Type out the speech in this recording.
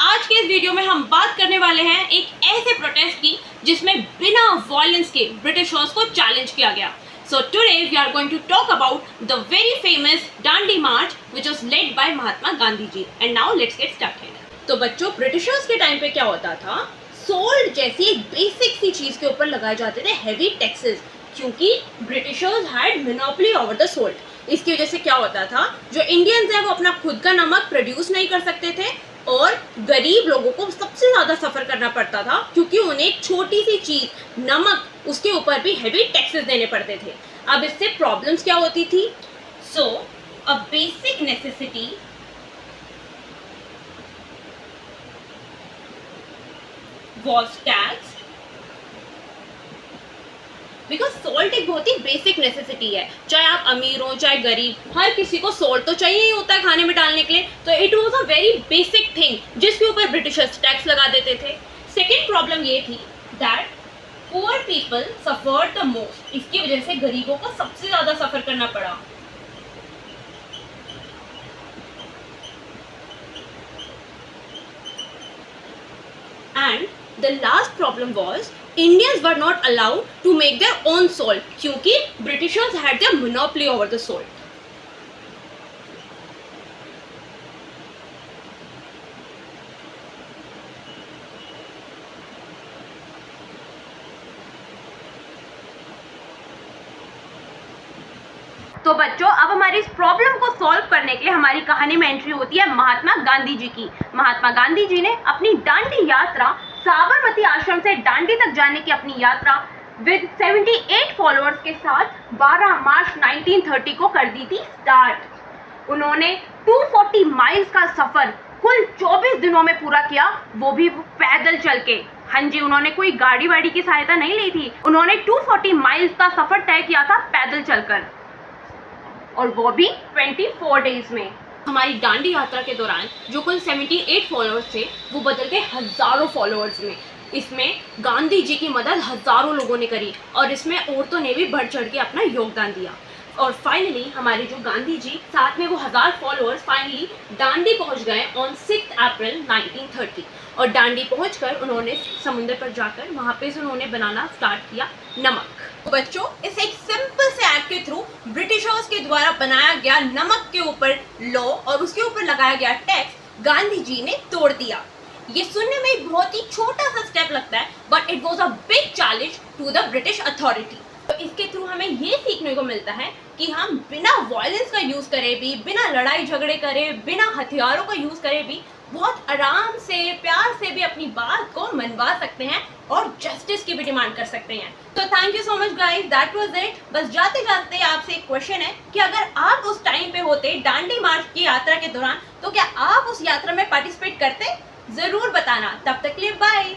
आज के इस वीडियो में हम बात करने वाले हैं एक ऐसे प्रोटेस्ट की जिसमें बिना वायलेंस के ब्रिटिशर्स को चैलेंज किया गया. So today we are going to talk about the very famous Dandi March which was led by Mahatma Gandhi ji. And now let's get started. तो बच्चों, ब्रिटिशर्स के टाइम पे क्या होता था, सोल्ट जैसी एक बेसिक सी चीज के ऊपर लगाए जाते थे हैवी टैक्सेस, क्योंकि Britishers had monopoly over the salt. इसकी वजह से क्या होता था, जो इंडियंस हैं वो अपना खुद का नमक प्रोड्यूस नहीं कर सकते थे और गरीब लोगों को सबसे ज्यादा सफर करना पड़ता था, क्योंकि उन्हें एक छोटी सी चीज नमक, उसके ऊपर भी हैवी टैक्सेस देने पड़ते थे. अब इससे प्रॉब्लम्स क्या होती थी. So a basic necessity was taxed because salt एक बहुत ही बेसिक नेसेसिटी है. चाहे आप अमीर हो चाहे गरीब, हर किसी को सॉल्ट तो चाहिए ही होता है खाने में डालने के लिए. तो it was a very basic thing जिसके ऊपर ब्रिटिशर्स टैक्स लगा देते थे. सेकेंड प्रॉब्लम ये थी that poor people suffered the most. इसकी वजह से गरीबों को सबसे ज्यादा सफर करना पड़ा. And the last problem was Indians were not allowed to make their own salt, क्योंकि Britishers had their monopoly over the salt. तो बच्चों, अब हमारी इस प्रॉब्लम को सॉल्व करने के लिए हमारी कहानी में एंट्री होती है महात्मा गांधी जी की. महात्मा गांधी जी ने अपनी दांडी यात्रा, साबरमती आश्रम से दांडी तक जाने की अपनी यात्रा विद 78 फॉलोअर्स के साथ 12 मार्च 1930 को कर दी थी स्टार्ट. उन्होंने 240 माइल्स का सफर कुल 24 दिनों में पूरा किया, वो भी पैदल चल के. हाँ जी, उन्होंने कोई गाड़ी वाड़ी की सहायता नहीं ली थी. उन्होंने 240 माइल्स का सफर तय किया था पैदल चलकर, और वो भी 24 डेज में. हमारी दांडी यात्रा के दौरान जो कुल 78 फॉलोअर्स थे वो बदल गए हजारों फॉलोअर्स में. इसमें गांधी जी की मदद हजारों लोगों ने करी और इसमें औरतों ने भी बढ़ चढ़ के अपना योगदान दिया. और फाइनली हमारे जो गांधी जी, साथ में वो 1000 फॉलोअर्स फाइनली दांडी पहुंच गए ऑन 6 अप्रैल 1930. और दांडी पहुंचकर उन्होंने समुद्र पर जाकर वहां पे से उन्होंने बनाना स्टार्ट किया नमक. तो बच्चों, इस एक सिंपल से एक्ट के थ्रू ब्रिटिशर्स के द्वारा बनाया गया नमक के ऊपर लॉ और उसके ऊपर लगाया गया टैक्स गांधी जी ने तोड़ दिया. ये सुनने में एक बहुत ही छोटा सा स्टेप लगता है, but it was a big challenge to the British authority. तो इसके थ्रू हमें ये सीखने को मिलता है कि हम बिना वायलेंस का यूज करे भी, बिना लड़ाई झगड़े करे, बिना हथियारों का यूज करे भी बहुत आराम से, प्यार से भी अपनी बात को मनवा सकते हैं और जस्टिस की भी डिमांड कर सकते हैं. तो thank you so much guys, that was it. बस जाते जाते आपसे एक क्वेश्चन है कि अगर आप उस टाइम पे होते दांडी मार्च की यात्रा के दौरान, तो क्या आप उस यात्रा में पार्टिसिपेट करते? जरूर बताना. तब तक के लिए बाय.